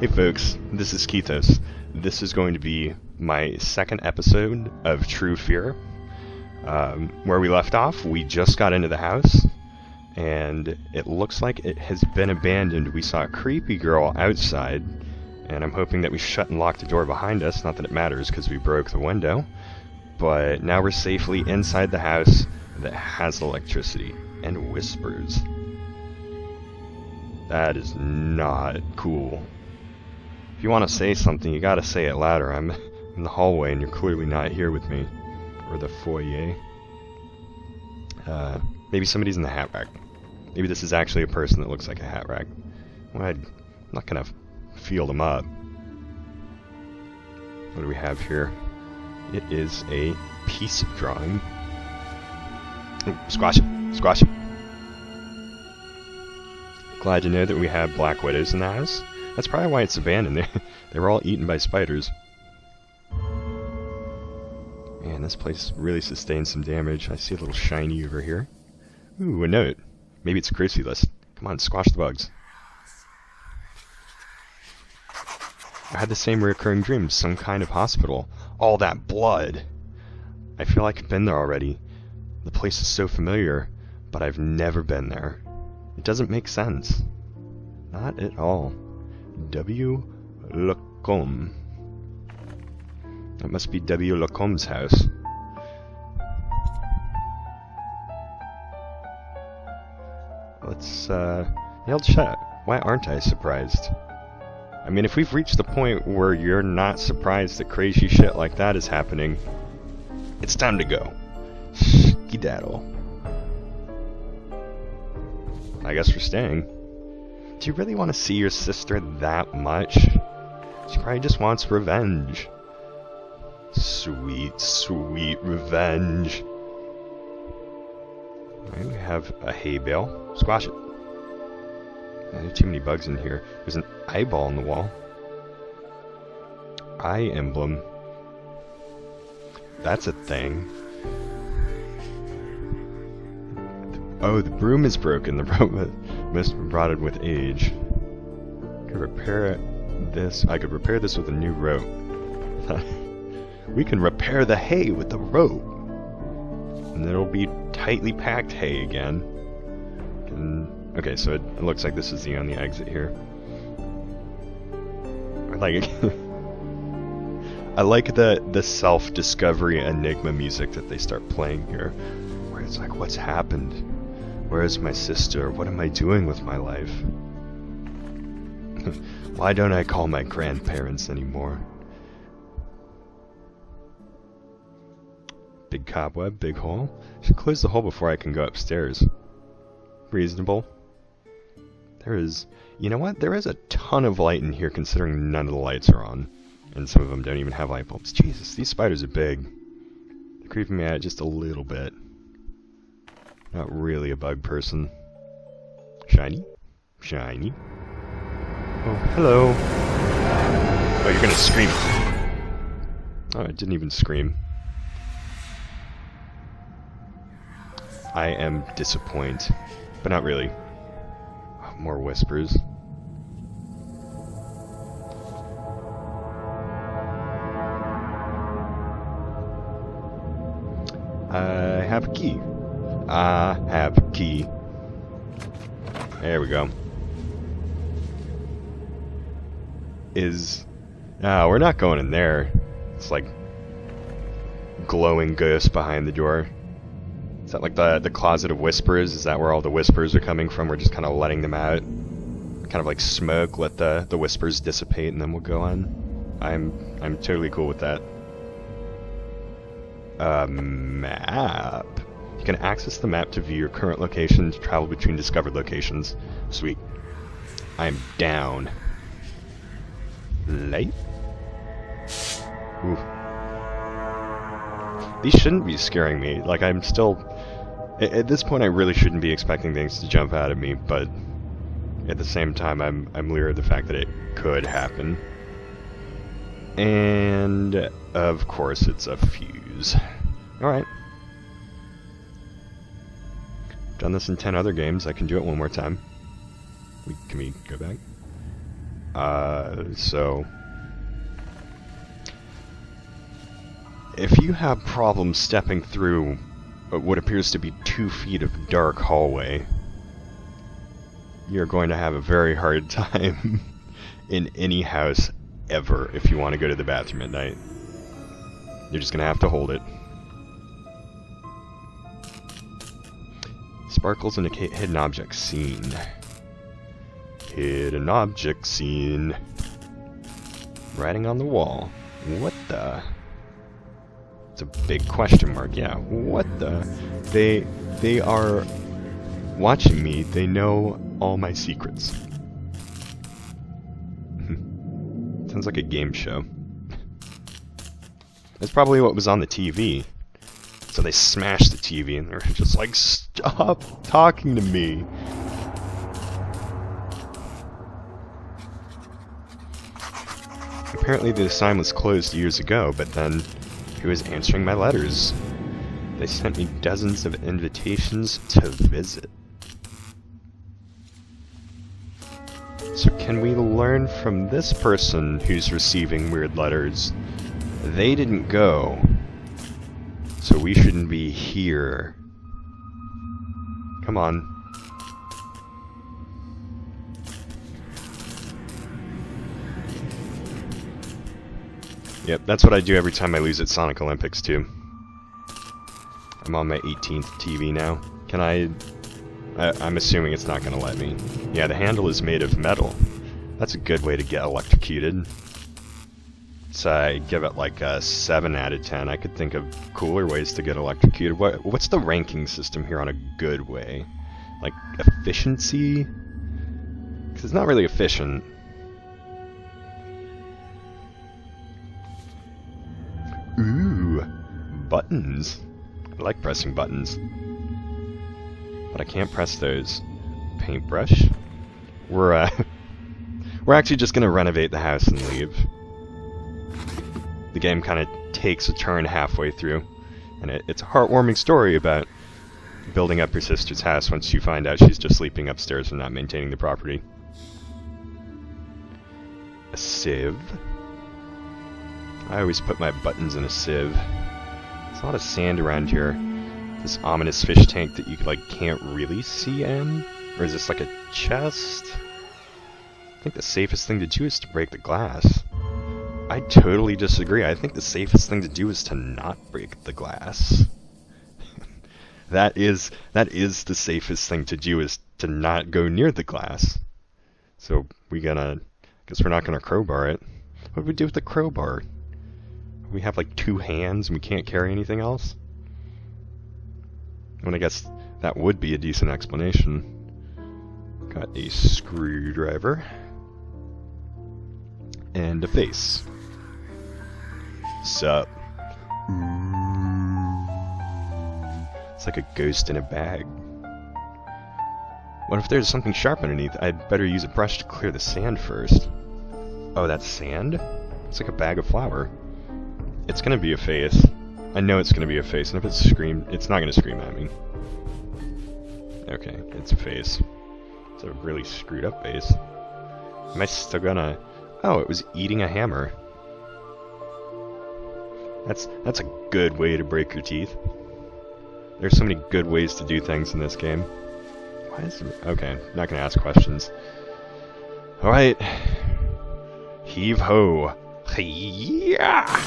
Hey folks, this is Keithos. This is going to be my second episode of True Fear. Where we left off, we just got into the house, and it looks like it has been abandoned. We saw a creepy girl outside, and I'm hoping that we shut and locked the door behind us. Not that it matters, because we broke the window. But now we're safely inside the house that has electricity and whispers. That is not cool. If you want to say something, you gotta say it louder. I'm in the hallway and you're clearly not here with me. Or the foyer. Maybe somebody's in the hat rack. Maybe this is actually a person that looks like a hat rack. Well, I'm not gonna feel them up. What do we have here? It is a piece of drawing. Ooh, squash it! Squash it! Glad to know that we have black widows in the house. That's probably why it's abandoned. They were all eaten by spiders. Man, this place really sustained some damage. I see a little shiny over here. Ooh, a note. Maybe it's a grocery list. Come on, squash the bugs. I had the same recurring dream. Some kind of hospital. All that blood. I feel like I've been there already. The place is so familiar, but I've never been there. It doesn't make sense. Not at all. W. Lacombe. That must be W. Lacombe's house. Let's, Nailed shut. Why aren't I surprised? I mean, if we've reached the point where you're not surprised that crazy shit like that is happening, it's time to go. Skedaddle. I guess we're staying. Do you really want to see your sister that much? She probably just wants revenge. Sweet, sweet revenge. Right, we have a hay bale. Squash it. There are too many bugs in here. There's an eyeball on the wall. Eye emblem. That's a thing. Oh, the broom is broken. The broom must have been rotted with age. I could repair this. I could repair this with a new rope. We can repair the hay with the rope. And then it'll be tightly packed hay again. Okay, so it looks like this is the only exit here. I like it. I like the self-discovery enigma music that they start playing here. Where it's like, what's happened? Where is my sister? What am I doing with my life? Why don't I call my grandparents anymore? Big cobweb, big hole. Should close the hole before I can go upstairs. Reasonable. There is... You know what? There is a ton of light in here considering none of the lights are on. And some of them don't even have light bulbs. Jesus, these spiders are big. They're creeping me out just a little bit. Not really a bug person. Shiny? Shiny. Oh, hello. Oh, you're gonna scream. Oh, it didn't even scream. I am disappointed. But not really. Oh, more whispers. I have a key. I have a key. There we go. We're not going in there. It's like glowing ghost behind the door. Is that like the closet of whispers? Is that where all the whispers are coming from? We're just kind of letting them out. Kind of like smoke, let the whispers dissipate, and then we'll go on. I'm totally cool with that. Map. You can access the map to view your current location, to travel between discovered locations. Sweet. I'm down. Light? Ooh. These shouldn't be scaring me. Like, I'm still... At this point, I really shouldn't be expecting things to jump out at me, but... At the same time, I'm leery of the fact that it could happen. And... Of course, it's a fuse. Alright. Done this in 10 other games. I can do it one more time. Can we go back? So if you have problems stepping through what appears to be 2 feet of dark hallway, you're going to have a very hard time in any house ever if you want to go to the bathroom at night. You're just going to have to hold it. Sparkles indicate hidden object seen. Hidden object seen. Writing on the wall. What the? It's a big question mark, yeah. What the? They are watching me. They know all my secrets. Sounds like a game show. That's probably what was on the TV. So they smashed the TV and they're just like, stop talking to me. Apparently the sign was closed years ago, but then who was answering my letters? They sent me dozens of invitations to visit. So can we learn from this person who's receiving weird letters? They didn't go, so we shouldn't be here. Come on. Yep, that's what I do every time I lose at Sonic Olympics, too. I'm on my 18th TV now. Can I'm assuming it's not going to let me. Yeah, the handle is made of metal. That's a good way to get electrocuted. So I give it like a 7 out of 10. I could think of cooler ways to get electrocuted. What's the ranking system here on a good way? Like, efficiency? Because it's not really efficient. Ooh, buttons. I like pressing buttons. But I can't press those. Paintbrush? We're actually just gonna renovate the house and leave. The game kind of takes a turn halfway through, and it's a heartwarming story about building up your sister's house once you find out she's just sleeping upstairs and not maintaining the property. A sieve. I always put my buttons in a sieve. There's a lot of sand around here. This ominous fish tank that you like can't really see in? Or is this like a chest? I think the safest thing to do is to break the glass. I totally disagree. I think the safest thing to do is to not break the glass. That is the safest thing to do, is to not go near the glass. So guess we're not gonna crowbar it. What do we do with the crowbar? We have like 2 hands and we can't carry anything else? I guess that would be a decent explanation. Got a screwdriver. And a face. Sup? It's like a ghost in a bag. What if there's something sharp underneath? I'd better use a brush to clear the sand first. Oh, that's sand? It's like a bag of flour. It's gonna be a face. I know it's gonna be a face, and if it's not gonna scream at me. Okay, it's a face. It's a really screwed up face. Am I still gonna... Oh, it was eating a hammer. That's a good way to break your teeth. There's so many good ways to do things in this game. Why is there... Okay, not gonna ask questions. Alright. Heave ho. Yeah!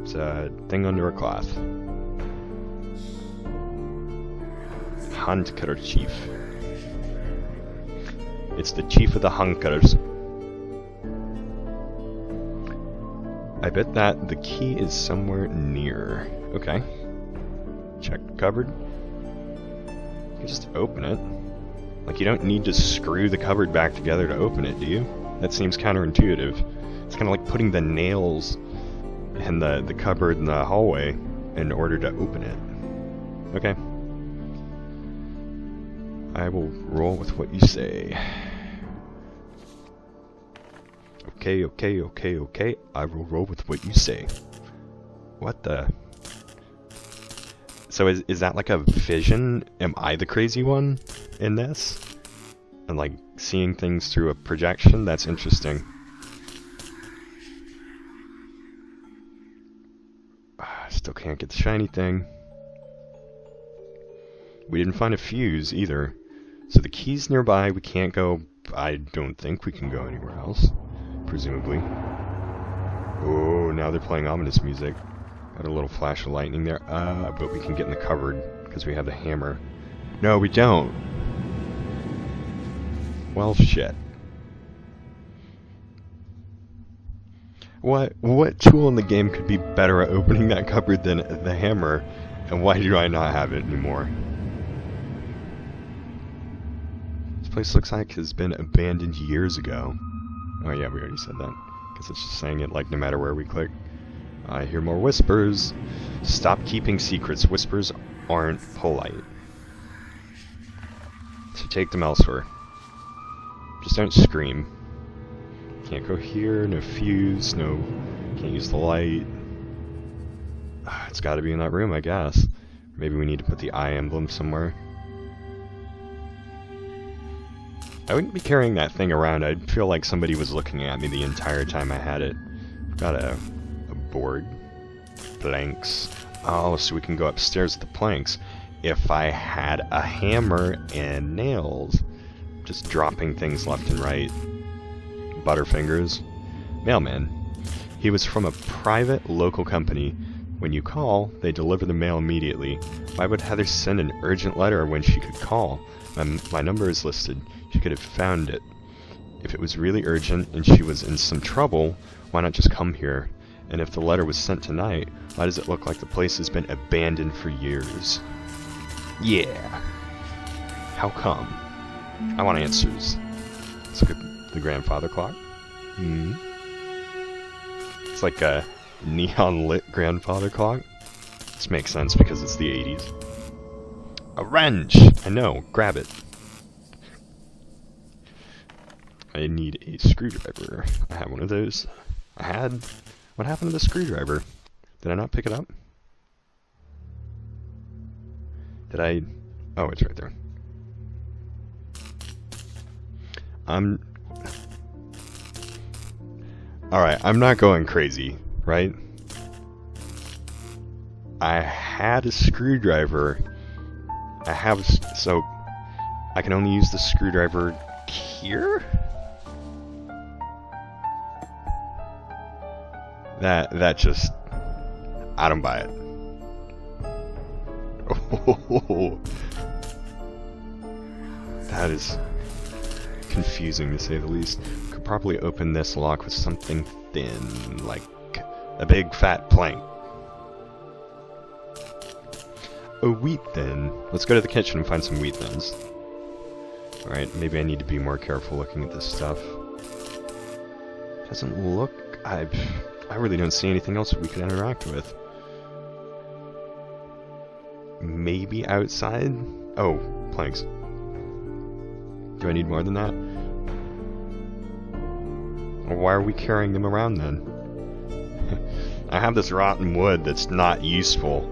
It's a thing under a cloth. Handkerchief. It's the chief of the hunkers. I bet that the key is somewhere near. Okay. Check the cupboard. You can just open it. Like, you don't need to screw the cupboard back together to open it, do you? That seems counterintuitive. It's kind of like putting the nails in the cupboard in the hallway in order to open it. Okay. I will roll with what you say. Okay. I will roll with what you say. What the... So is that like a vision? Am I the crazy one in this? and like seeing things through a projection, that's interesting. Still can't get the shiny thing. We didn't find a fuse either. So the key's nearby, we can't go. I don't think we can go anywhere else, presumably. Oh, now they're playing ominous music. Got a little flash of lightning there. But we can get in the cupboard because we have the hammer. No, we don't. Well, shit. What tool in the game could be better at opening that cupboard than the hammer? And why do I not have it anymore? This place looks like it's been abandoned years ago. Oh yeah, we already said that. Because it's just saying it like no matter where we click. I hear more whispers. Stop keeping secrets. Whispers aren't polite. So take them elsewhere. Just don't scream. Can't go here, no fuse, no... Can't use the light. It's gotta be in that room, I guess. Maybe we need to put the eye emblem somewhere. I wouldn't be carrying that thing around. I'd feel like somebody was looking at me the entire time I had it. Got a board. Planks. Oh, so we can go upstairs with the planks. If I had a hammer and nails. Just dropping things left and right. Butterfingers. Mailman. He was from a private local company. When you call, they deliver the mail immediately. Why would Heather send an urgent letter when she could call? My number is listed. She could have found it. If it was really urgent and she was in some trouble, why not just come here? And if the letter was sent tonight, why does it look like the place has been abandoned for years? Yeah. How come? I want answers. Let's look at the grandfather clock. It's like a neon lit grandfather clock. This makes sense because it's the 80s. A wrench! I know, grab it. I need a screwdriver. I have one of those. What happened to the screwdriver? Did I not pick it up? Did I... Oh, it's right there. Alright, I'm not going crazy, right? I had a screwdriver. So I can only use the screwdriver here? That just... I don't buy it. Oh, that is confusing to say the least. Could probably open this lock with something thin, like a big fat plank. A wheat thin. Let's go to the kitchen and find some wheat thins. Alright, maybe I need to be more careful looking at this stuff. Doesn't look... I really don't see anything else we could interact with. Maybe outside? Oh, planks. Do I need more than that? Well, why are we carrying them around then? I have this rotten wood that's not useful.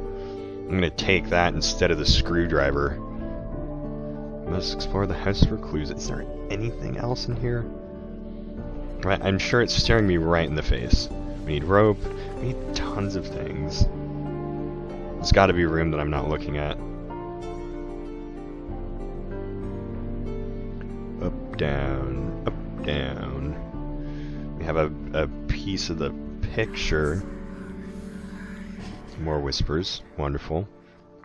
I'm gonna take that instead of the screwdriver. Let's explore the house for clues. Is there anything else in here? I'm sure it's staring me right in the face. We need rope. We need tons of things. There's gotta be a room that I'm not looking at. Up, down, up, down. We have a piece of the picture. More whispers. Wonderful.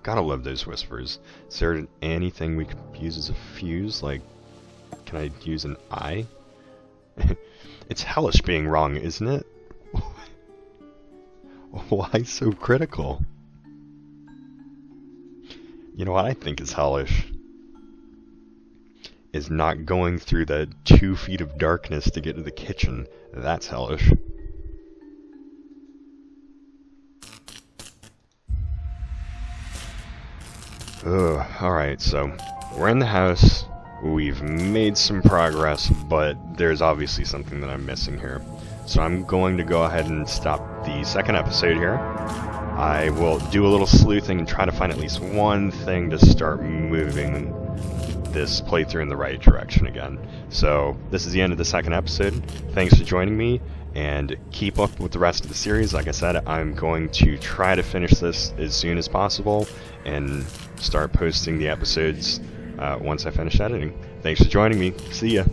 Gotta love those whispers. Is there anything we could use as a fuse? Like, can I use an eye? It's hellish being wrong, isn't it? Why so critical? You know what I think is hellish? Is not going through the 2 feet of darkness to get to the kitchen. That's hellish. Ugh, alright, so we're in the house. We've made some progress, but there's obviously something that I'm missing here. So I'm going to go ahead and stop the second episode here. I will do a little sleuthing and try to find at least one thing to start moving this playthrough in the right direction again. So this is the end of the second episode. Thanks for joining me, and keep up with the rest of the series. Like I said, I'm going to try to finish this as soon as possible and start posting the episodes once I finish editing. Thanks for joining me. See ya.